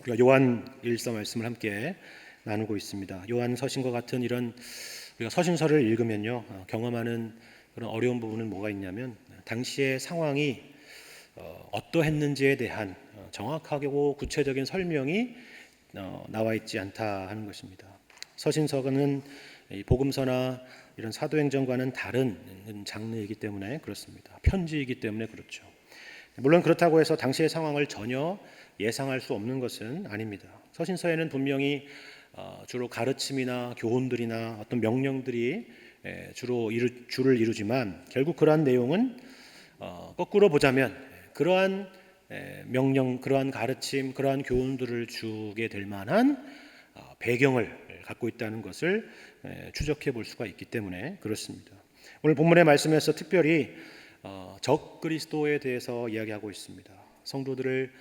우리가 요한 일서 말씀을 함께 나누고 있습니다. 요한 서신과 같은 이런 우리가 서신서를 읽으면요 경험하는 그런 어려운 부분은 뭐가 있냐면 당시의 상황이 어떠했는지에 대한 정확하고 구체적인 설명이 나와 있지 않다 하는 것입니다. 서신서는 복음서나 이런 사도행전과는 다른 장르이기 때문에 그렇습니다. 편지이기 때문에 그렇죠. 물론 그렇다고 해서 당시의 상황을 전혀 예상할 수 없는 것은 아닙니다. 서신서에는 분명히 주로 가르침이나 교훈들이나 어떤 명령들이 주로 주를 이루지만 결국 그러한 내용은 거꾸로 보자면 그러한 명령, 그러한 가르침, 그러한 교훈들을 주게 될 만한 배경을 갖고 있다는 것을 추적해 볼 수가 있기 때문에 그렇습니다. 오늘 본문의 말씀에서 특별히 적 그리스도에 대해서 이야기하고 있습니다. 성도들을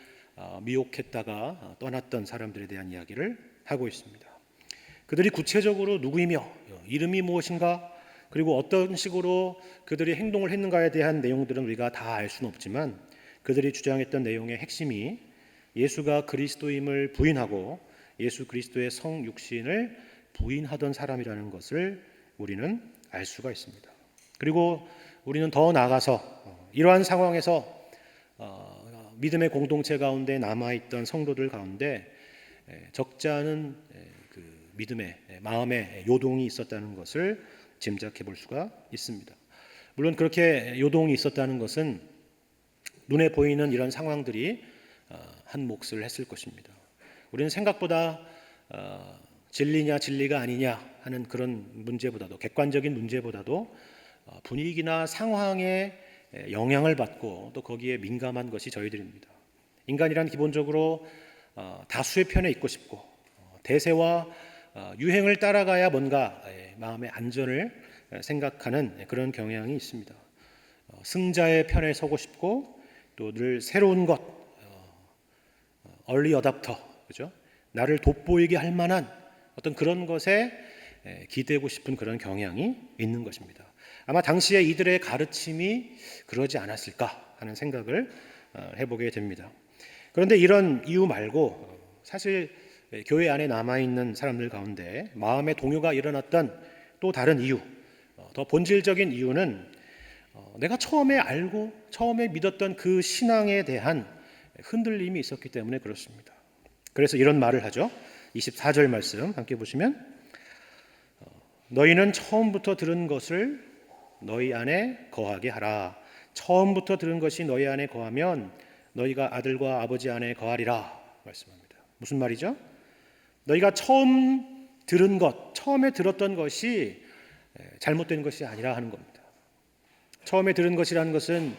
미혹했다가 떠났던 사람들에 대한 이야기를 하고 있습니다. 그들이 구체적으로 누구이며 이름이 무엇인가 그리고 어떤 식으로 그들이 행동을 했는가에 대한 내용들은 우리가 다 알 수는 없지만 그들이 주장했던 내용의 핵심이 예수가 그리스도임을 부인하고 예수 그리스도의 성육신을 부인하던 사람이라는 것을 우리는 알 수가 있습니다. 그리고 우리는 더 나아가서 이러한 상황에서 믿음의 공동체 가운데 남아있던 성도들 가운데 적지 않은 그 믿음의 마음의 요동이 있었다는 것을 짐작해 볼 수가 있습니다. 물론 그렇게 요동이 있었다는 것은 눈에 보이는 이런 상황들이 한 몫을 했을 것입니다. 우리는 생각보다 진리냐 진리가 아니냐 하는 그런 문제보다도 객관적인 문제보다도 분위기나 상황에 영향을 받고 또 거기에 민감한 것이 저희들입니다. 인간이란 기본적으로 다수의 편에 있고 싶고 대세와 유행을 따라가야 뭔가 마음의 안전을 생각하는 그런 경향이 있습니다. 승자의 편에 서고 싶고 또 늘 새로운 것, 얼리 어답터, 그죠? 나를 돋보이게 할 만한 어떤 그런 것에 기대고 싶은 그런 경향이 있는 것입니다. 아마 당시에 이들의 가르침이 그러지 않았을까 하는 생각을 해보게 됩니다. 그런데 이런 이유 말고 사실 교회 안에 남아있는 사람들 가운데 마음의 동요가 일어났던 또 다른 이유, 더 본질적인 이유는 내가 처음에 알고 처음에 믿었던 그 신앙에 대한 흔들림이 있었기 때문에 그렇습니다. 그래서 이런 말을 하죠. 24절 말씀 함께 보시면 너희는 처음부터 들은 것을 너희 안에 거하게 하라. 처음부터 들은 것이 너희 안에 거하면 너희가 아들과 아버지 안에 거하리라 말씀합니다. 무슨 말이죠? 너희가 처음 들은 것, 처음에 들었던 것이 잘못된 것이 아니라 하는 겁니다. 처음에 들은 것이라는 것은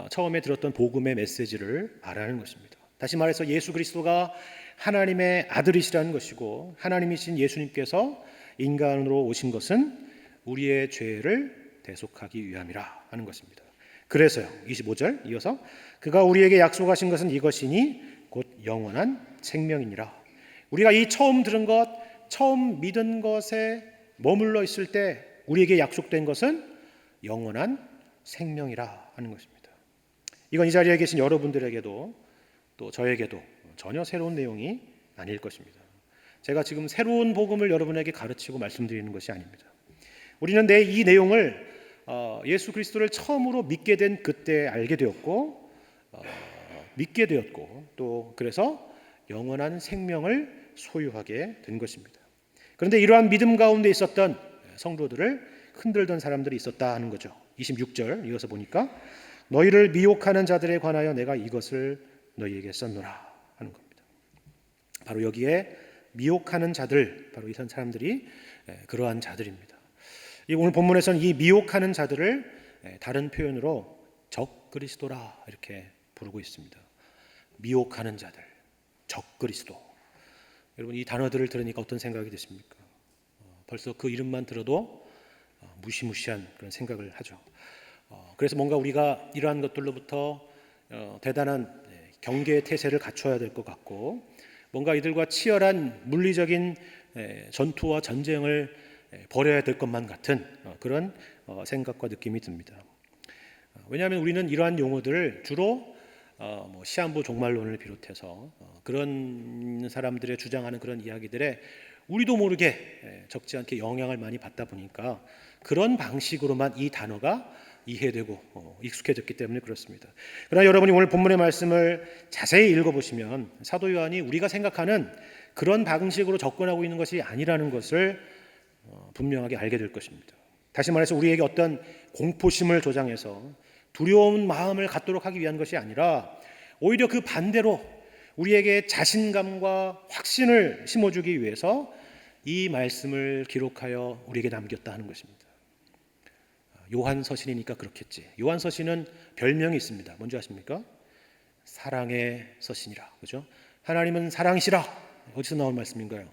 처음에 들었던 복음의 메시지를 말하는 것입니다. 다시 말해서 예수 그리스도가 하나님의 아들이시라는 것이고 하나님이신 예수님께서 인간으로 오신 것은 우리의 죄를 대속하기 위함이라 하는 것입니다. 그래서요 25절 이어서 그가 우리에게 약속하신 것은 이것이니 곧 영원한 생명이니라. 우리가 이 처음 들은 것, 처음 믿은 것에 머물러 있을 때 우리에게 약속된 것은 영원한 생명이라 하는 것입니다. 이건 이 자리에 계신 여러분들에게도 또 저에게도 전혀 새로운 내용이 아닐 것입니다. 제가 지금 새로운 복음을 여러분에게 가르치고 말씀드리는 것이 아닙니다. 우리는 이 내용을 예수 그리스도를 처음으로 믿게 된 그때 알게 되었고 믿게 되었고 또 그래서 영원한 생명을 소유하게 된 것입니다. 그런데 이러한 믿음 가운데 있었던 성도들을 흔들던 사람들이 있었다 하는 거죠. 26절 이어서 보니까 너희를 미혹하는 자들에 관하여 내가 이것을 너희에게 썼노라 하는 겁니다. 바로 여기에 미혹하는 자들, 바로 이런 사람들이 그러한 자들입니다. 오늘 본문에서는 이 미혹하는 자들을 다른 표현으로 적 그리스도라 이렇게 부르고 있습니다. 미혹하는 자들, 적 그리스도. 여러분 이 단어들을 들으니까 어떤 생각이 드십니까? 벌써 그 이름만 들어도 무시무시한 그런 생각을 하죠. 그래서 뭔가 우리가 이러한 것들로부터 대단한 경계의 태세를 갖춰야 될 것 같고 뭔가 이들과 치열한 물리적인 전투와 전쟁을 벌여야 될 것만 같은 그런 생각과 느낌이 듭니다. 왜냐하면 우리는 이러한 용어들을 주로 시한부 종말론을 비롯해서 그런 사람들의 주장하는 그런 이야기들에 우리도 모르게 적지 않게 영향을 많이 받다 보니까 그런 방식으로만 이 단어가 이해되고 익숙해졌기 때문에 그렇습니다. 그러나 여러분이 오늘 본문의 말씀을 자세히 읽어보시면 사도 요한이 우리가 생각하는 그런 방식으로 접근하고 있는 것이 아니라는 것을 분명하게 알게 될 것입니다. 다시 말해서 우리에게 어떤 공포심을 조장해서 두려운 마음을 갖도록 하기 위한 것이 아니라 오히려 그 반대로 우리에게 자신감과 확신을 심어주기 위해서 이 말씀을 기록하여 우리에게 남겼다 하는 것입니다. 요한 서신이니까 그렇겠지. 요한 서신은 별명이 있습니다. 뭔지 아십니까? 사랑의 서신이라. 그죠? 하나님은 사랑이시라. 어디서 나온 말씀인가요?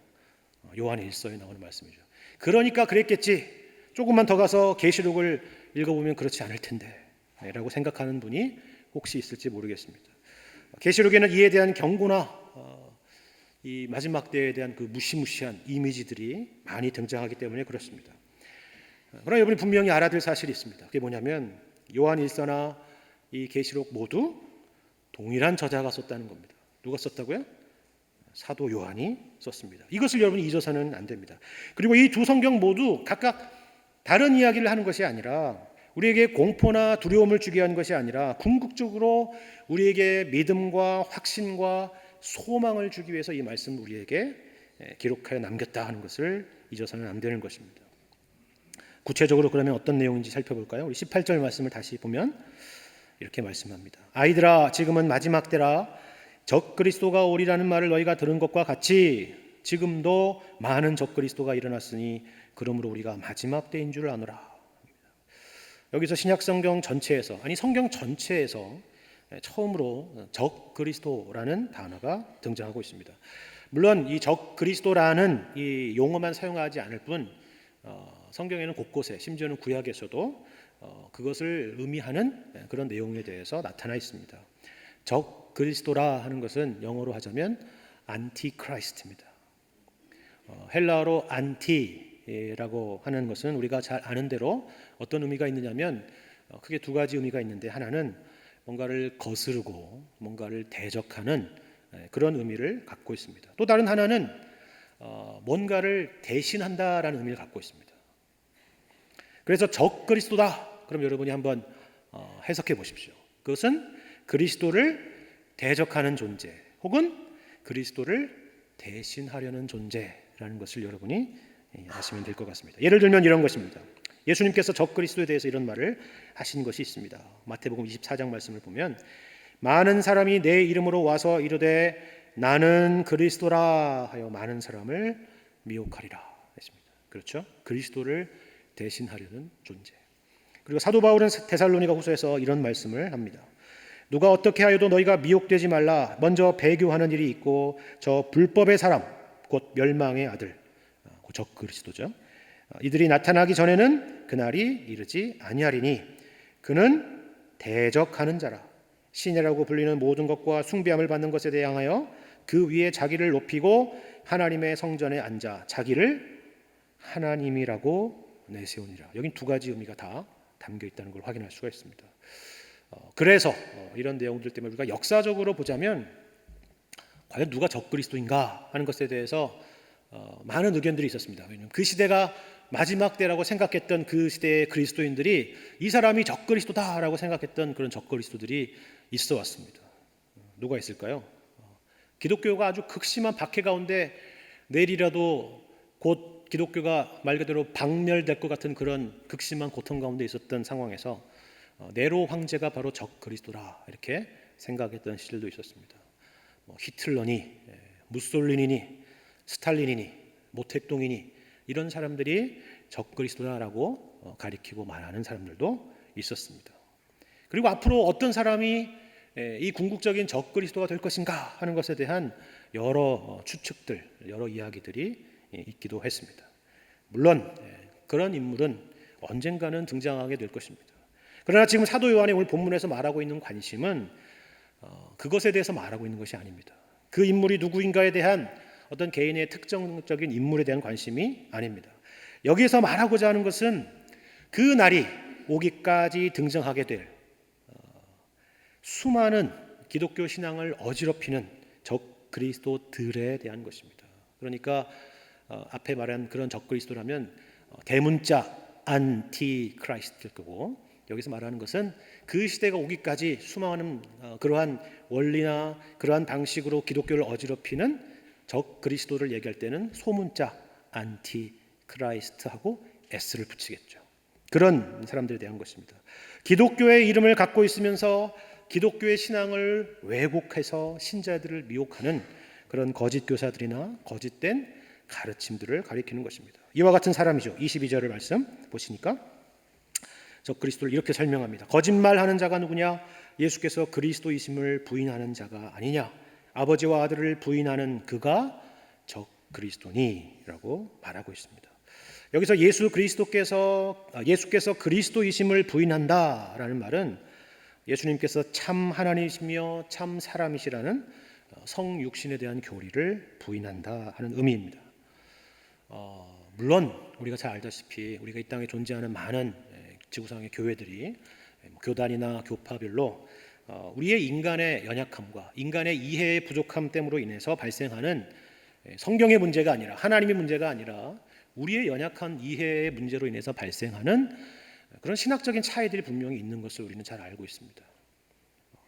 요한 1서에 나오는 말씀이죠. 그러니까 그랬겠지. 조금만 더 가서 계시록을 읽어보면 그렇지 않을 텐데 라고 생각하는 분이 혹시 있을지 모르겠습니다. 계시록에는 이에 대한 경고나 이 마지막 때에 대한 그 무시무시한 이미지들이 많이 등장하기 때문에 그렇습니다. 그러나 여러분이 분명히 알아야 될 사실이 있습니다. 그게 뭐냐면 요한 1서나 이 계시록 모두 동일한 저자가 썼다는 겁니다. 누가 썼다고요? 사도 요한이 썼습니다. 이것을 여러분이 잊어서는 안 됩니다. 그리고 이 두 성경 모두 각각 다른 이야기를 하는 것이 아니라 우리에게 공포나 두려움을 주게 하는 것이 아니라 궁극적으로 우리에게 믿음과 확신과 소망을 주기 위해서 이 말씀을 우리에게 기록하여 남겼다 하는 것을 잊어서는 안 되는 것입니다. 구체적으로 그러면 어떤 내용인지 살펴볼까요? 우리 18절 말씀을 다시 보면 이렇게 말씀합니다. 아이들아, 지금은 마지막 때라. 적그리스도가 오리라는 말을 너희가 들은 것과 같이 지금도 많은 적그리스도가 일어났으니 그러므로 우리가 마지막 때인 줄 아노라. 여기서 신약성경 전체에서, 아니 성경 전체에서 처음으로 적그리스도라는 단어가 등장하고 있습니다. 물론 이 적그리스도라는 이 용어만 사용하지 않을 뿐 성경에는 곳곳에, 심지어는 구약에서도 그것을 의미하는 그런 내용에 대해서 나타나 있습니다. 적그리스도라 하는 것은 영어로 하자면 안티크라이스트입니다. 헬라어로 안티라고 하는 것은 우리가 잘 아는 대로 어떤 의미가 있느냐면 크게 두 가지 의미가 있는데, 하나는 뭔가를 거스르고 뭔가를 대적하는 그런 의미를 갖고 있습니다. 또 다른 하나는 뭔가를 대신한다라는 의미를 갖고 있습니다. 그래서 적그리스도다. 그럼 여러분이 한번 해석해 보십시오. 그것은 그리스도를 대적하는 존재 혹은 그리스도를 대신하려는 존재라는 것을 여러분이 아시면 될 것 같습니다. 예를 들면 이런 것입니다. 예수님께서 적그리스도에 대해서 이런 말을 하신 것이 있습니다. 마태복음 24장 말씀을 보면 많은 사람이 내 이름으로 와서 이르되 나는 그리스도라 하여 많은 사람을 미혹하리라 했습니다. 그렇죠? 그리스도를 대신하려는 존재. 그리고 사도 바울은 데살로니가 후서에서 이런 말씀을 합니다. 누가 어떻게 하여도 너희가 미혹되지 말라. 먼저 배교하는 일이 있고 저 불법의 사람 곧 멸망의 아들 적그리스도죠. 이들이 나타나기 전에는 그날이 이르지 아니하리니 그는 대적하는 자라. 신이라고 불리는 모든 것과 숭배함을 받는 것에 대항하여 그 위에 자기를 높이고 하나님의 성전에 앉아 자기를 하나님이라고 내세우니라. 여긴 두 가지 의미가 다 담겨 있다는 걸 확인할 수가 있습니다. 그래서 이런 내용들 때문에 우리가 역사적으로 보자면 과연 누가 적그리스도인가 하는 것에 대해서 많은 의견들이 있었습니다. 왜냐하면 그 시대가 마지막 때라고 생각했던 그 시대의 그리스도인들이 이 사람이 적그리스도다라고 생각했던 그런 적그리스도들이 있어 왔습니다. 누가 있을까요? 기독교가 아주 극심한 박해 가운데 내일이라도 곧 기독교가 말 그대로 박멸될 것 같은 그런 극심한 고통 가운데 있었던 상황에서 네로 황제가 바로 적그리스도라 이렇게 생각했던 시절도 있었습니다. 히틀러니, 무솔리니니, 스탈린이니, 모택동이니 이런 사람들이 적그리스도라고 가리키고 말하는 사람들도 있었습니다. 그리고 앞으로 어떤 사람이 이 궁극적인 적그리스도가 될 것인가 하는 것에 대한 여러 추측들, 여러 이야기들이 있기도 했습니다. 물론 그런 인물은 언젠가는 등장하게 될 것입니다. 그러나 지금 사도 요한이 오늘 본문에서 말하고 있는 관심은 그것에 대해서 말하고 있는 것이 아닙니다. 그 인물이 누구인가에 대한 어떤 개인의 특정적인 인물에 대한 관심이 아닙니다. 여기서 말하고자 하는 것은 그 날이 오기까지 등장하게 될 수많은 기독교 신앙을 어지럽히는 적 그리스도들에 대한 것입니다. 그러니까 앞에 말한 그런 적 그리스도라면 대문자 안티 크라이스트일 거고, 여기서 말하는 것은 그 시대가 오기까지 수많은 그러한 원리나 그러한 방식으로 기독교를 어지럽히는 적 그리스도를 얘기할 때는 소문자 안티 크라이스트하고 S를 붙이겠죠. 그런 사람들에 대한 것입니다. 기독교의 이름을 갖고 있으면서 기독교의 신앙을 왜곡해서 신자들을 미혹하는 그런 거짓 교사들이나 거짓된 가르침들을 가리키는 것입니다. 이와 같은 사람이죠. 22절을 말씀 보시니까 적 그리스도를 이렇게 설명합니다. 거짓말하는 자가 누구냐? 예수께서 그리스도이심을 부인하는 자가 아니냐? 아버지와 아들을 부인하는 그가 적 그리스도니라고 말하고 있습니다. 여기서 예수께서 그리스도이심을 부인한다라는 말은 예수님께서 참 하나님이시며 참 사람이시라는 성육신에 대한 교리를 부인한다 하는 의미입니다. 물론 우리가 잘 알다시피 우리가 이 땅에 존재하는 많은 지구상의 교회들이 교단이나 교파별로 우리의 인간의 연약함과 인간의 이해의 부족함 때문으로 인해서 발생하는 성경의 문제가 아니라 하나님의 문제가 아니라 우리의 연약한 이해의 문제로 인해서 발생하는 그런 신학적인 차이들이 분명히 있는 것을 우리는 잘 알고 있습니다.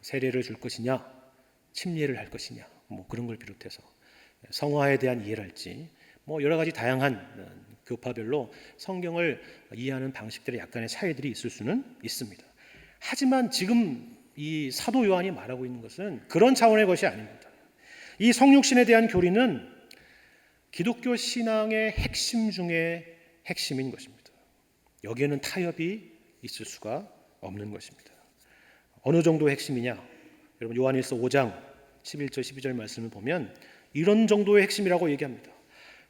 세례를 줄 것이냐, 침례를 할 것이냐, 그런 걸 비롯해서 성화에 대한 이해랄지 여러 가지 다양한 교파별로 성경을 이해하는 방식들의 약간의 차이들이 있을 수는 있습니다. 하지만 지금 이 사도 요한이 말하고 있는 것은 그런 차원의 것이 아닙니다. 이 성육신에 대한 교리는 기독교 신앙의 핵심 중에 핵심인 것입니다. 여기에는 타협이 있을 수가 없는 것입니다. 어느 정도의 핵심이냐? 여러분 요한일서 5장 11절 12절 말씀을 보면 이런 정도의 핵심이라고 얘기합니다.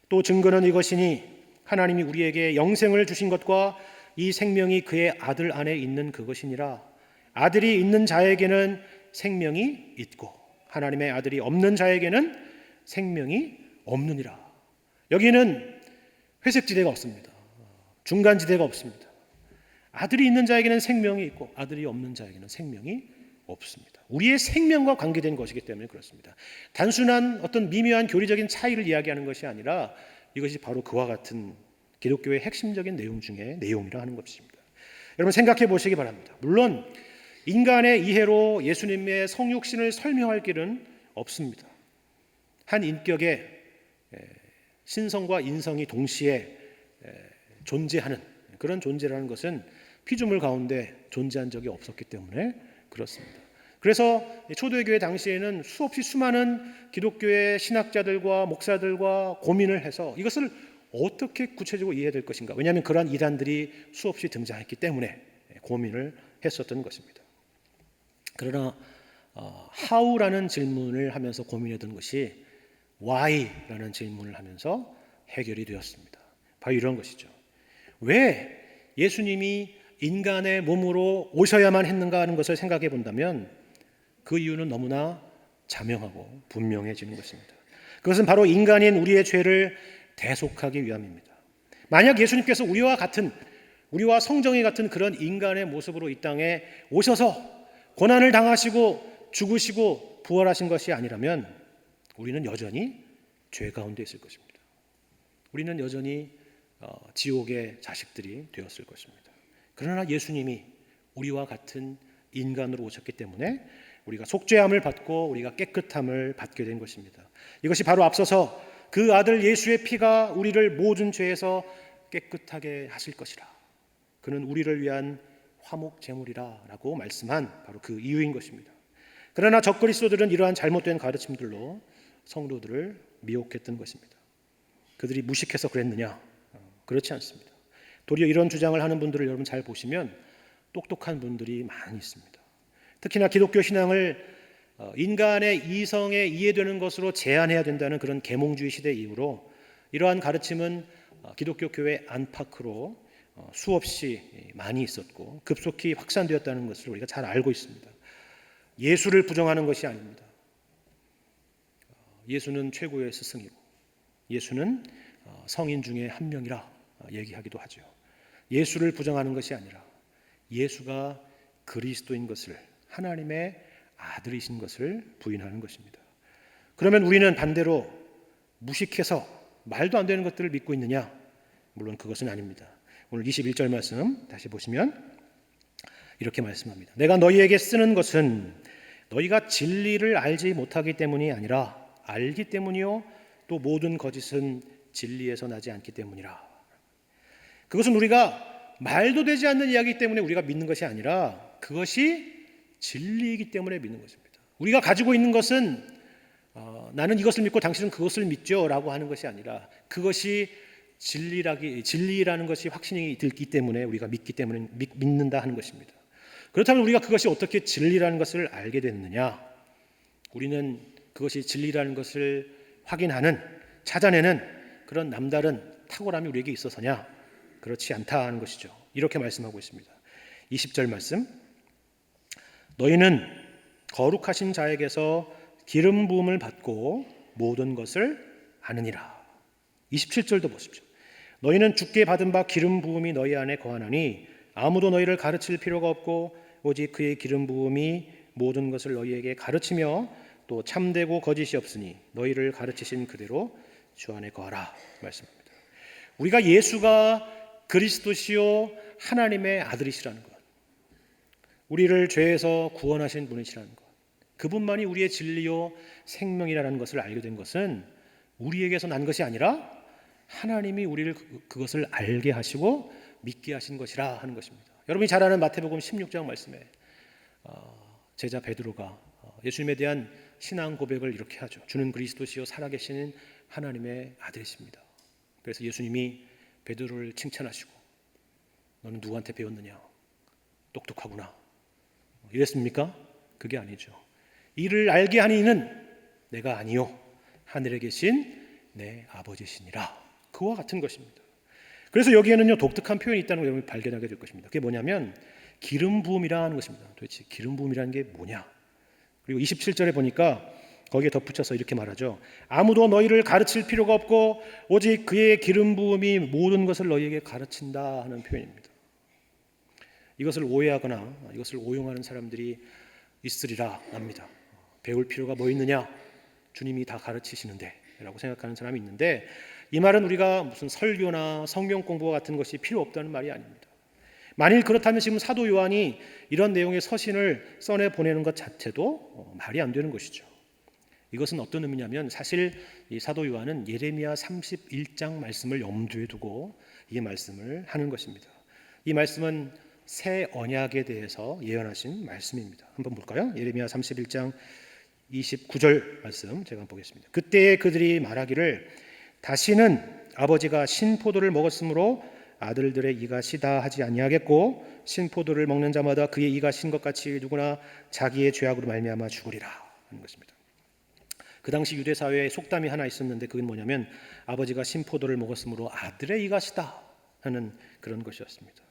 또 증거는 이것이니 하나님이 우리에게 영생을 주신 것과 이 생명이 그의 아들 안에 있는 그것이니라. 아들이 있는 자에게는 생명이 있고 하나님의 아들이 없는 자에게는 생명이 없느니라. 여기는 회색지대가 없습니다. 중간지대가 없습니다. 아들이 있는 자에게는 생명이 있고 아들이 없는 자에게는 생명이 없습니다. 우리의 생명과 관계된 것이기 때문에 그렇습니다. 단순한 어떤 미묘한 교리적인 차이를 이야기하는 것이 아니라 이것이 바로 그와 같은 기독교의 핵심적인 내용 중에 내용이라 하는 것입니다. 여러분 생각해 보시기 바랍니다. 물론 인간의 이해로 예수님의 성육신을 설명할 길은 없습니다. 한 인격의 신성과 인성이 동시에 존재하는 그런 존재라는 것은 피조물 가운데 존재한 적이 없었기 때문에 그렇습니다. 그래서 초대교회 당시에는 수없이 수많은 기독교의 신학자들과 목사들과 고민을 해서 이것을 어떻게 구체적으로 이해될 것인가. 왜냐하면 그러한 이단들이 수없이 등장했기 때문에 고민을 했었던 것입니다. 그러나 how라는 질문을 하면서 고민했던 것이 why라는 질문을 하면서 해결이 되었습니다. 바로 이런 것이죠. 왜 예수님이 인간의 몸으로 오셔야만 했는가 하는 것을 생각해 본다면 그 이유는 너무나 자명하고 분명해지는 것입니다. 그것은 바로 인간인 우리의 죄를 대속하기 위함입니다. 만약 예수님께서 우리와 성정이 같은 그런 인간의 모습으로 이 땅에 오셔서 고난을 당하시고 죽으시고 부활하신 것이 아니라면 우리는 여전히 죄 가운데 있을 것입니다. 우리는 여전히 지옥의 자식들이 되었을 것입니다. 그러나 예수님이 우리와 같은 인간으로 오셨기 때문에 우리가 속죄함을 받고 우리가 깨끗함을 받게 된 것입니다. 이것이 바로 앞서서 그 아들 예수의 피가 우리를 모든 죄에서 깨끗하게 하실 것이라. 그는 우리를 위한 화목 제물이라라고 말씀한 바로 그 이유인 것입니다. 그러나 적그리스도들은 이러한 잘못된 가르침들로 성도들을 미혹했던 것입니다. 그들이 무식해서 그랬느냐? 그렇지 않습니다. 도리어 이런 주장을 하는 분들을 여러분 잘 보시면 똑똑한 분들이 많이 있습니다. 특히나 기독교 신앙을 인간의 이성에 이해되는 것으로 제한해야 된다는 그런 계몽주의 시대 이후로 이러한 가르침은 기독교 교회 안팎으로 수없이 많이 있었고 급속히 확산되었다는 것을 우리가 잘 알고 있습니다. 예수를 부정하는 것이 아닙니다. 예수는 최고의 스승이고 예수는 성인 중에 한 명이라 얘기하기도 하죠. 예수를 부정하는 것이 아니라 예수가 그리스도인 것을 하나님의 아들이신 것을 부인하는 것입니다. 그러면 우리는 반대로 무식해서 말도 안 되는 것들을 믿고 있느냐? 물론 그것은 아닙니다. 오늘 21절 말씀 다시 보시면 이렇게 말씀합니다. 내가 너희에게 쓰는 것은 너희가 진리를 알지 못하기 때문이 아니라 알기 때문이요 또 모든 거짓은 진리에서 나지 않기 때문이라. 그것은 우리가 말도 되지 않는 이야기 때문에 우리가 믿는 것이 아니라 그것이 진리이기 때문에 믿는 것입니다. 우리가 가지고 있는 것은 나는 이것을 믿고 당신은 그것을 믿죠 라고 하는 것이 아니라 그것이 진리라는 것이 확신이 들기 때문에 우리가 믿기 때문에 믿는다 하는 것입니다. 그렇다면 우리가 그것이 어떻게 진리라는 것을 알게 됐느냐? 우리는 그것이 진리라는 것을 확인하는, 찾아내는 그런 남다른 탁월함이 우리에게 있어서냐? 그렇지 않다 하는 것이죠. 이렇게 말씀하고 있습니다. 20절 말씀, 너희는 거룩하신 자에게서 기름 부음을 받고 모든 것을 아느니라. 27절도 보십시오. 너희는 주께 받은 바 기름 부음이 너희 안에 거하나니 아무도 너희를 가르칠 필요가 없고 오직 그의 기름 부음이 모든 것을 너희에게 가르치며 또 참되고 거짓이 없으니 너희를 가르치신 그대로 주 안에 거하라 말씀합니다. 우리가 예수가 그리스도시요 하나님의 아들이시라는 것, 우리를 죄에서 구원하신 분이시라는 것, 그분만이 우리의 진리요 생명이라는 것을 알게 된 것은 우리에게서 난 것이 아니라 하나님이 우리를 그것을 알게 하시고 믿게 하신 것이라 하는 것입니다. 여러분이 잘 아는 마태복음 16장 말씀에 제자 베드로가 예수님에 대한 신앙 고백을 이렇게 하죠. 주는 그리스도시요 살아계시는 하나님의 아들이십니다. 그래서 예수님이 베드로를 칭찬하시고 너는 누구한테 배웠느냐? 똑똑하구나. 이랬습니까? 그게 아니죠. 이를 알게 하는 이는 내가 아니요 하늘에 계신 내 아버지시니라. 그와 같은 것입니다. 그래서 여기에는요 독특한 표현이 있다는 걸 여러분이 발견하게 될 것입니다. 그게 뭐냐면 기름 부음이라는 것입니다. 도대체 기름 부음이라는 게 뭐냐? 그리고 27절에 보니까 거기에 덧붙여서 이렇게 말하죠. 아무도 너희를 가르칠 필요가 없고 오직 그의 기름 부음이 모든 것을 너희에게 가르친다 하는 표현입니다. 이것을 오해하거나 이것을 오용하는 사람들이 있으리라 합니다. 배울 필요가 뭐 있느냐? 주님이 다 가르치시는데 라고 생각하는 사람이 있는데 이 말은 우리가 무슨 설교나 성경 공부 같은 것이 필요 없다는 말이 아닙니다. 만일 그렇다면 지금 사도 요한이 이런 내용의 서신을 써내 보내는 것 자체도 말이 안 되는 것이죠. 이것은 어떤 의미냐면 사실 이 사도 요한은 예레미야 31장 말씀을 염두에 두고 이 말씀을 하는 것입니다. 이 말씀은 새 언약에 대해서 예언하신 말씀입니다. 한번 볼까요? 예레미야 31장 29절 말씀 제가 한번 보겠습니다. 그때 그들이 말하기를 다시는 아버지가 신포도를 먹었으므로 아들들의 이가 시다 하지 아니하겠고 신포도를 먹는 자마다 그의 이가 신 것 같이 누구나 자기의 죄악으로 말미암아 죽으리라 하는 것입니다. 그 당시 유대 사회에 속담이 하나 있었는데 그건 뭐냐면 아버지가 신포도를 먹었으므로 아들의 이가 시다 하는 그런 것이었습니다.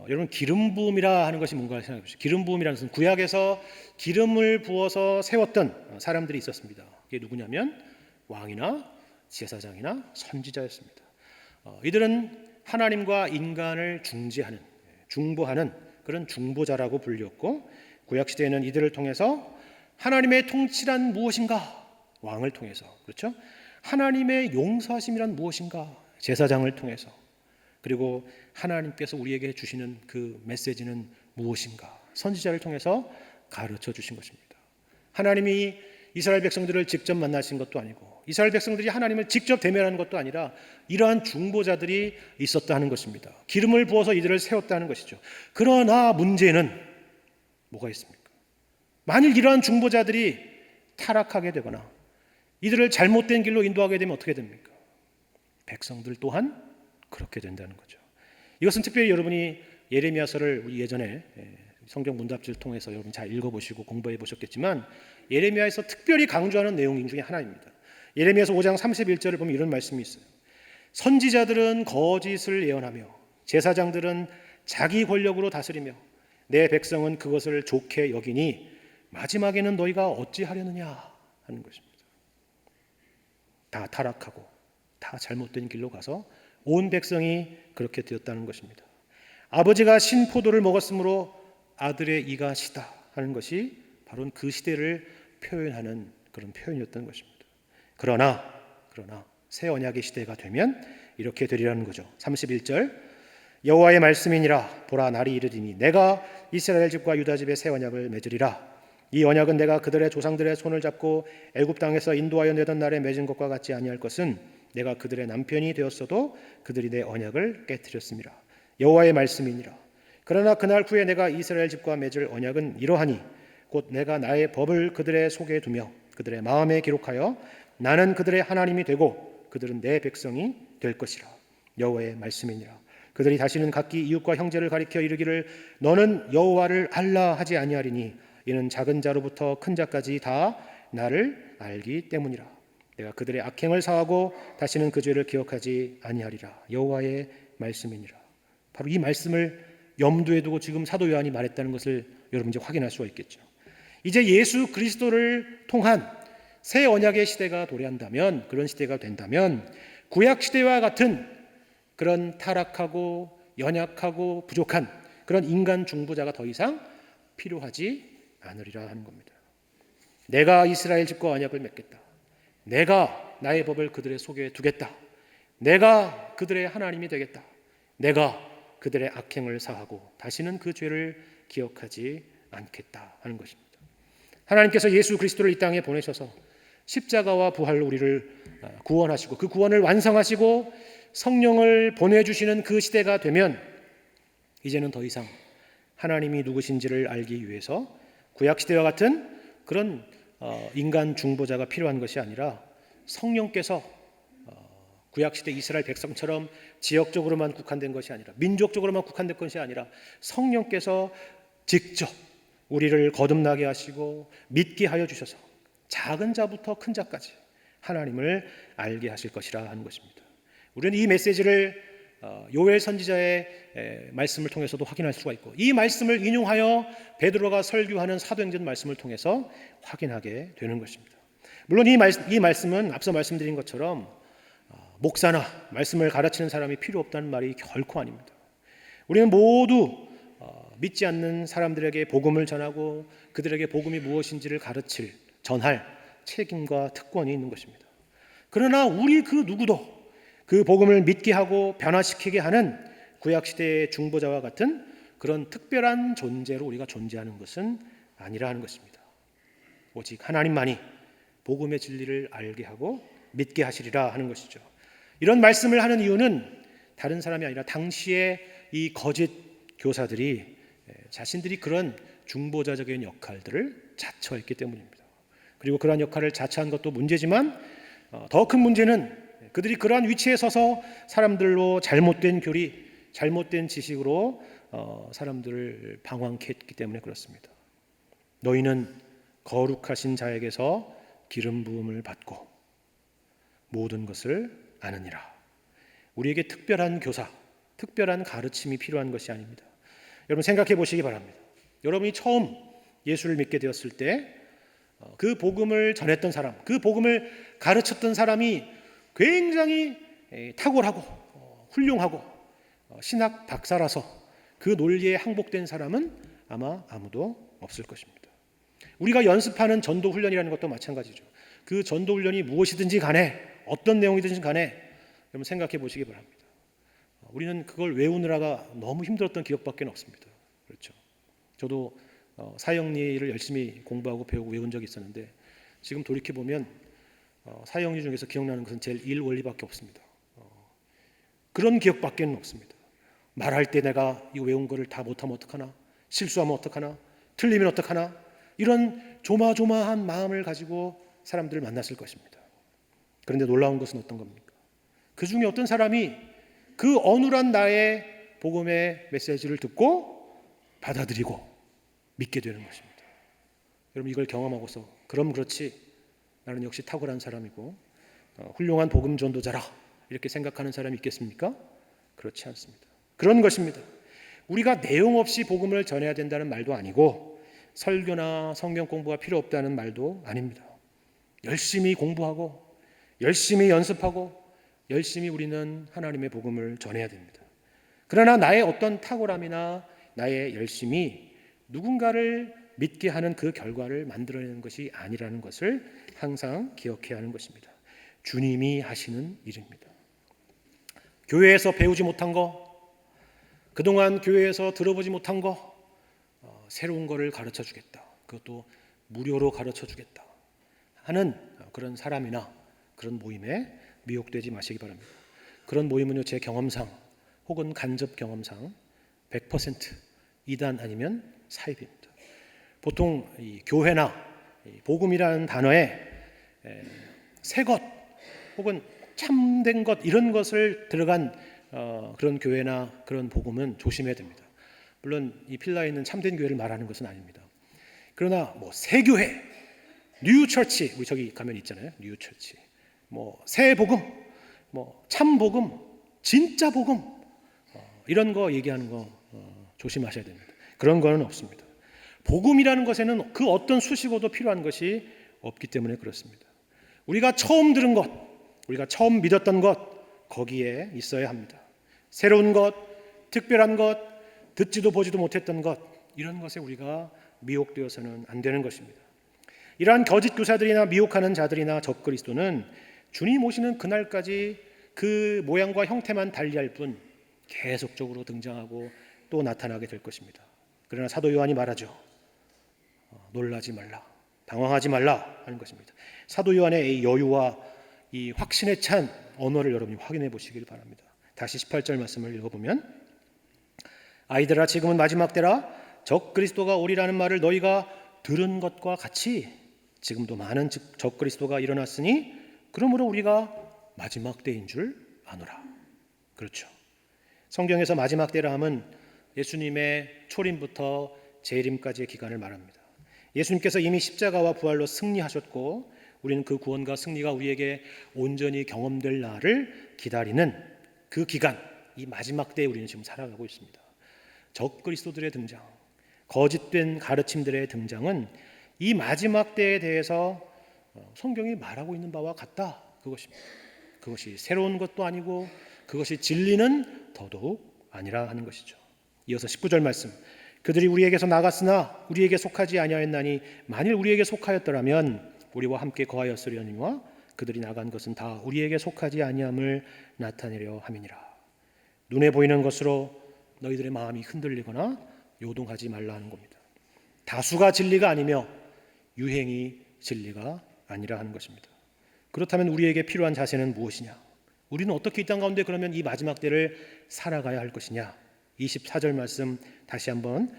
여러분 기름 부음이라 하는 것이 뭔가 생각해 보십시오. 기름 부음이라는 것은 구약에서 기름을 부어서 세웠던 사람들이 있었습니다. 그게 누구냐면 왕이나 제사장이나 선지자였습니다. 이들은 하나님과 인간을 중보하는 그런 중보자라고 불렸고 구약 시대에는 이들을 통해서 하나님의 통치란 무엇인가? 왕을 통해서 그렇죠? 하나님의 용서하심이란 무엇인가? 제사장을 통해서 그리고 하나님께서 우리에게 주시는 그 메시지는 무엇인가? 선지자를 통해서 가르쳐 주신 것입니다. 하나님이 이스라엘 백성들을 직접 만나신 것도 아니고 이스라엘 백성들이 하나님을 직접 대면하는 것도 아니라 이러한 중보자들이 있었다 하는 것입니다. 기름을 부어서 이들을 세웠다는 것이죠. 그러나 문제는 뭐가 있습니까? 만일 이러한 중보자들이 타락하게 되거나 이들을 잘못된 길로 인도하게 되면 어떻게 됩니까? 백성들 또한 그렇게 된다는 거죠. 이것은 특별히 여러분이 예레미야서를 우리 예전에 성경 문답지를 통해서 여러분 잘 읽어보시고 공부해 보셨겠지만 예레미야에서 특별히 강조하는 내용 중에 하나입니다. 예레미야서 5장 31절을 보면 이런 말씀이 있어요. 선지자들은 거짓을 예언하며 제사장들은 자기 권력으로 다스리며 내 백성은 그것을 좋게 여기니 마지막에는 너희가 어찌하려느냐 하는 것입니다. 다 타락하고 다 잘못된 길로 가서 온 백성이 그렇게 되었다는 것입니다. 아버지가 신포도를 먹었으므로 아들의 이가 시다 하는 것이 바로 그 시대를 표현하는 그런 표현이었던 것입니다. 그러나 새 언약의 시대가 되면 이렇게 되리라는 거죠. 31절 여호와의 말씀이니라. 보라, 날이 이르리니 내가 이스라엘 집과 유다 집에 새 언약을 맺으리라. 이 언약은 내가 그들의 조상들의 손을 잡고 애굽 땅에서 인도하여 내던 날에 맺은 것과 같지 아니할 것은 내가 그들의 남편이 되었어도 그들이 내 언약을 깨뜨렸음이라. 여호와의 말씀이니라. 그러나 그날 후에 내가 이스라엘 집과 맺을 언약은 이러하니 곧 내가 나의 법을 그들의 속에 두며 그들의 마음에 기록하여 나는 그들의 하나님이 되고 그들은 내 백성이 될 것이라. 여호와의 말씀이니라. 그들이 다시는 각기 이웃과 형제를 가리켜 이르기를 너는 여호와를 알라 하지 아니하리니 이는 작은 자로부터 큰 자까지 다 나를 알기 때문이라. 내가 그들의 악행을 사하고 다시는 그 죄를 기억하지 아니하리라. 여호와의 말씀이니라. 바로 이 말씀을 염두에 두고 지금 사도 요한이 말했다는 것을 여러분 이제 확인할 수가 있겠죠. 이제 예수 그리스도를 통한 새 언약의 시대가 도래한다면, 그런 시대가 된다면 구약 시대와 같은 그런 타락하고 연약하고 부족한 그런 인간 중보자가 더 이상 필요하지 않으리라 하는 겁니다. 내가 이스라엘 집과 언약을 맺겠다. 내가 나의 법을 그들의 속에 두겠다. 내가 그들의 하나님이 되겠다. 내가 그들의 악행을 사하고 다시는 그 죄를 기억하지 않겠다 하는 것입니다. 하나님께서 예수 그리스도를 이 땅에 보내셔서 십자가와 부활로 우리를 구원하시고 그 구원을 완성하시고 성령을 보내주시는 그 시대가 되면 이제는 더 이상 하나님이 누구신지를 알기 위해서 구약시대와 같은 그런 인간 중보자가 필요한 것이 아니라 성령께서 구약시대 이스라엘 백성처럼 지역적으로만 국한된 것이 아니라 민족적으로만 국한된 것이 아니라 성령께서 직접 우리를 거듭나게 하시고 믿게 하여 주셔서 작은 자부터 큰 자까지 하나님을 알게 하실 것이라 하는 것입니다. 우리는 이 메시지를 요엘 선지자의 말씀을 통해서도 확인할 수가 있고 이 말씀을 인용하여 베드로가 설교하는 사도행전 말씀을 통해서 확인하게 되는 것입니다. 물론 이 말씀은 앞서 말씀드린 것처럼 목사나 말씀을 가르치는 사람이 필요 없다는 말이 결코 아닙니다. 우리는 모두 믿지 않는 사람들에게 복음을 전하고 그들에게 복음이 무엇인지를 가르칠, 전할 책임과 특권이 있는 것입니다. 그러나 우리 그 누구도 그 복음을 믿게 하고 변화시키게 하는 구약시대의 중보자와 같은 그런 특별한 존재로 우리가 존재하는 것은 아니라 하는 것입니다. 오직 하나님만이 복음의 진리를 알게 하고 믿게 하시리라 하는 것이죠. 이런 말씀을 하는 이유는 다른 사람이 아니라 당시에 이 거짓 교사들이 자신들이 그런 중보자적인 역할들을 자처했기 때문입니다. 그리고 그러한 역할을 자처한 것도 문제지만 더 큰 문제는 그들이 그러한 위치에 서서 사람들로 잘못된 교리, 잘못된 지식으로 사람들을 방황케 했기 때문에 그렇습니다. 너희는 거룩하신 자에게서 기름 부음을 받고 모든 것을 아느니라. 우리에게 특별한 교사, 특별한 가르침이 필요한 것이 아닙니다. 여러분 생각해 보시기 바랍니다. 여러분이 처음 예수를 믿게 되었을 때 그 복음을 전했던 사람, 그 복음을 가르쳤던 사람이 굉장히 탁월하고 훌륭하고 신학 박사라서 그 논리에 항복된 사람은 아마 아무도 없을 것입니다. 우리가 연습하는 전도 훈련이라는 것도 마찬가지죠. 그 전도 훈련이 무엇이든지 간에 어떤 내용이든지 간에 여러분 생각해 보시기 바랍니다. 우리는 그걸 외우느라가 너무 힘들었던 기억밖에 없습니다. 그렇죠. 저도 사형리를 열심히 공부하고 배우고 외운 적이 있었는데 지금 돌이켜 보면 사형리 중에서 기억나는 것은 제일 1원리밖에 없습니다. 그런 기억밖에 없습니다. 말할 때 내가 이 외운 거를 다 못하면 어떡하나, 실수하면 어떡하나, 틀리면 어떡하나, 이런 조마조마한 마음을 가지고 사람들을 만났을 것입니다. 그런데 놀라운 것은 어떤 겁니까? 그 중에 어떤 사람이 그 어눌한 나의 복음의 메시지를 듣고 받아들이고 믿게 되는 것입니다. 여러분 이걸 경험하고서 그럼 그렇지, 나는 역시 탁월한 사람이고 훌륭한 복음 전도자라 이렇게 생각하는 사람이 있겠습니까? 그렇지 않습니다. 그런 것입니다. 우리가 내용 없이 복음을 전해야 된다는 말도 아니고 설교나 성경 공부가 필요 없다는 말도 아닙니다. 열심히 공부하고 열심히 연습하고 열심히 우리는 하나님의 복음을 전해야 됩니다. 그러나 나의 어떤 탁월함이나 나의 열심이 누군가를 믿게 하는 그 결과를 만들어내는 것이 아니라는 것을 항상 기억해야 하는 것입니다. 주님이 하시는 일입니다. 교회에서 배우지 못한 거, 그동안 교회에서 들어보지 못한 거, 새로운 거를 가르쳐 주겠다. 그것도 무료로 가르쳐 주겠다 하는 그런 사람이나 그런 모임에 미혹되지 마시기 바랍니다. 그런 모임은요, 제 경험상 혹은 간접 경험상 100% 이단 아니면 사입입니다. 보통 이 교회나 복음이라는 단어에 새 것 혹은 참된 것 이런 것을 들어간 그런 교회나 그런 복음은 조심해야 됩니다. 물론 이 필라에 있는 참된 교회를 말하는 것은 아닙니다. 그러나 뭐 새 교회, 뉴 처치, 우리 저기 가면 있잖아요. 뉴 처치, 뭐 새 복음, 뭐 참 복음, 진짜 복음, 이런 거 얘기하는 거 조심하셔야 됩니다. 그런 거는 없습니다. 복음이라는 것에는 그 어떤 수식어도 필요한 것이 없기 때문에 그렇습니다. 우리가 처음 들은 것, 우리가 처음 믿었던 것, 거기에 있어야 합니다. 새로운 것, 특별한 것, 듣지도 보지도 못했던 것, 이런 것에 우리가 미혹되어서는 안 되는 것입니다. 이러한 거짓 교사들이나 미혹하는 자들이나 적그리스도는 주님 오시는 그날까지 그 모양과 형태만 달리할 뿐 계속적으로 등장하고 또 나타나게 될 것입니다. 그러나 사도 요한이 말하죠. 놀라지 말라, 당황하지 말라 하는 것입니다. 사도 요한의 이 여유와 이 확신에 찬 언어를 여러분이 확인해 보시길 바랍니다. 다시 18절 말씀을 읽어보면, 아이들아, 지금은 마지막 때라. 적그리스도가 오리라는 말을 너희가 들은 것과 같이 지금도 많은 적그리스도가 일어났으니 그러므로 우리가 마지막 때인 줄 아노라. 그렇죠. 성경에서 마지막 때라 함은 예수님의 초림부터 재림까지의 기간을 말합니다. 예수님께서 이미 십자가와 부활로 승리하셨고 우리는 그 구원과 승리가 우리에게 온전히 경험될 날을 기다리는 그 기간, 이 마지막 때에 우리는 지금 살아가고 있습니다. 적그리스도들의 등장, 거짓된 가르침들의 등장은 이 마지막 때에 대해서 성경이 말하고 있는 바와 같다, 그것입니다. 그것이 새로운 것도 아니고 그것이 진리는 더더욱 아니라 하는 것이죠. 이어서 19절 말씀, 그들이 우리에게서 나갔으나 우리에게 속하지 아니하였나니 만일 우리에게 속하였더라면 우리와 함께 거하였으려니와 그들이 나간 것은 다 우리에게 속하지 아니함을 나타내려 함이니라. 눈에 보이는 것으로 너희들의 마음이 흔들리거나 요동하지 말라 하는 겁니다. 다수가 진리가 아니며 유행이 진리가 아니라 하는 것입니다. 그렇다면 우리에게 필요한 자세는 무엇이냐? 우리는 어떻게 이 땅 가운데 그러면 이 마지막 때를 살아가야 할 것이냐? 24절 말씀 다시 한번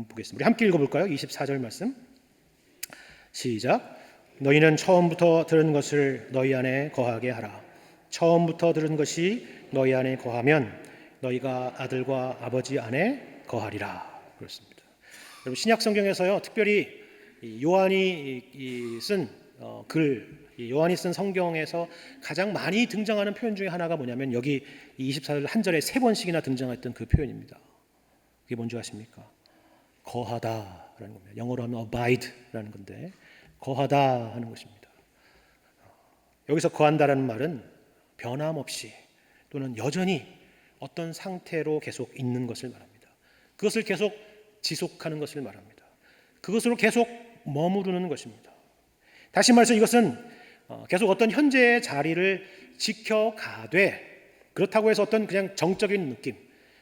보겠습니다. 우리 함께 읽어볼까요? 24절 말씀 시작. 너희는 처음부터 들은 것을 너희 안에 거하게 하라. 처음부터 들은 것이 너희 안에 거하면 너희가 아들과 아버지 안에 거하리라. 그렇습니다. 여러분, 신약 성경에서요, 특별히 요한이 쓴 글, 요한이 쓴 성경에서 가장 많이 등장하는 표현 중에 하나가 뭐냐면 여기 24절 한 절에 3번씩이나 등장했던 그 표현입니다. 그게 뭔지 아십니까? 거하다라는 겁니다. 영어로 하면 abide라는 건데 거하다 하는 것입니다. 여기서 거한다라는 말은 변함없이 또는 여전히 어떤 상태로 계속 있는 것을 말합니다. 그것을 계속 지속하는 것을 말합니다. 그것으로 계속 머무르는 것입니다. 다시 말해서 이것은 계속 어떤 현재의 자리를 지켜가되 그렇다고 해서 어떤 그냥 정적인 느낌,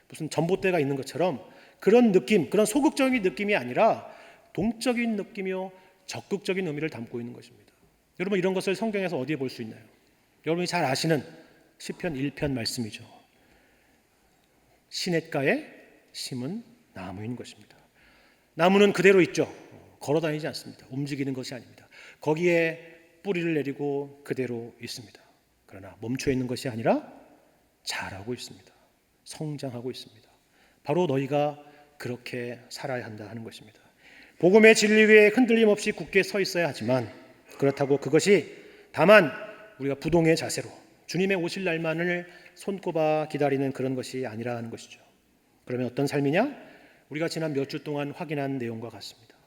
무슨 전봇대가 있는 것처럼 그런 느낌, 그런 소극적인 느낌이 아니라 동적인 느낌이요 적극적인 의미를 담고 있는 것입니다. 여러분, 이런 것을 성경에서 어디에 볼 수 있나요? 여러분이 잘 아시는 시편 1편 말씀이죠. 시냇가에 심은 나무인 것입니다. 나무는 그대로 있죠. 걸어다니지 않습니다. 움직이는 것이 아닙니다. 거기에 뿌리를 내리고 그대로 있습니다. 그러나 멈춰 있는 것이 아니라 자라고 있습니다. 성장하고 있습니다. 바로 너희가 그렇게 살아야 한다 하는 것입니다. 복음의 진리 위에 흔들림 없이 굳게 서 있어야 하지만 그렇다고 그것이 다만 우리가 부동의 자세로 주님의 오실 날만을 손꼽아 기다리는 그런 것이 아니라 하는 것이죠. 그러면 어떤 삶이냐? 우리가 지난 몇 주 동안 확인한 내용과 같습니다.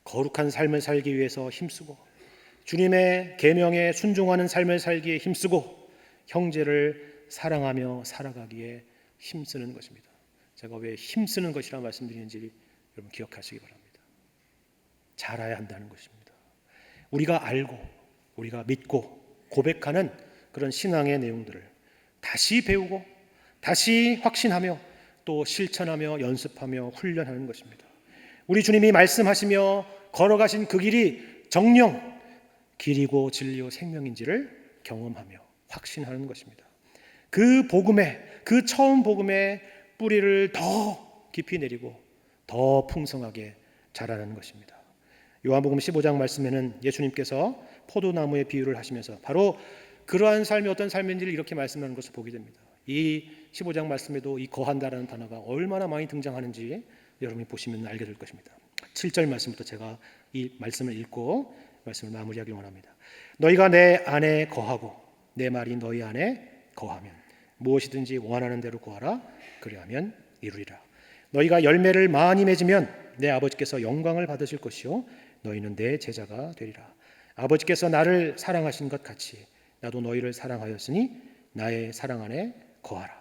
거룩한 삶을 살기 위해서 힘쓰고 주님의 계명에 순종하는 삶을 살기에 힘쓰고 형제를 사랑하며 살아가기에 힘쓰는 것입니다. 제가 왜 힘쓰는 것이라 말씀드리는지 여러분 기억하시기 바랍니다. 자라야 한다는 것입니다. 우리가 알고 우리가 믿고 고백하는 그런 신앙의 내용들을 다시 배우고 다시 확신하며 또 실천하며 연습하며 훈련하는 것입니다. 우리 주님이 말씀하시며 걸어가신 그 길이 정녕 길이고 진리요 생명인지를 경험하며 확신하는 것입니다. 그 복음에, 그 처음 복음의 뿌리를 더 깊이 내리고 더 풍성하게 자라는 것입니다. 요한복음 15장 말씀에는 예수님께서 포도나무의 비유를 하시면서 바로 그러한 삶이 어떤 삶인지를 이렇게 말씀하는 것을 보게 됩니다. 이 15장 말씀에도 이 거한다라는 단어가 얼마나 많이 등장하는지 여러분이 보시면 알게 될 것입니다. 7절 말씀부터 제가 이 말씀을 읽고 말씀을 마무리하기 원합니다. 너희가 내 안에 거하고 내 말이 너희 안에 거하면 무엇이든지 원하는 대로 구하라. 그리하면 이루리라. 너희가 열매를 많이 맺으면 내 아버지께서 영광을 받으실 것이요 너희는 내 제자가 되리라. 아버지께서 나를 사랑하신 것 같이 나도 너희를 사랑하였으니 나의 사랑 안에 거하라.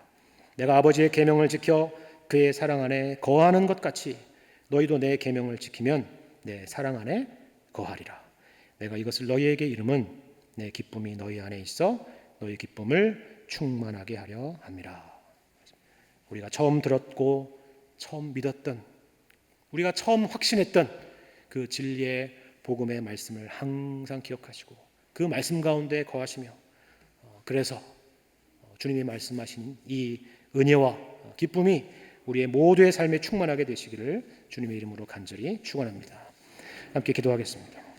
내가 아버지의 계명을 지켜 그의 사랑 안에 거하는 것 같이 너희도 내 계명을 지키면 내 사랑 안에 거하리라. 내가 이것을 너희에게 이름은 내 기쁨이 너희 안에 있어 너희 기쁨을 충만하게 하려 함이라. 우리가 처음 들었고 처음 믿었던, 우리가 처음 확신했던 그 진리의 복음의 말씀을 항상 기억하시고 그 말씀 가운데 거하시며 그래서 주님이 말씀하신 이 은혜와 기쁨이 우리의 모두의 삶에 충만하게 되시기를 주님의 이름으로 간절히 축원합니다. 함께 기도하겠습니다.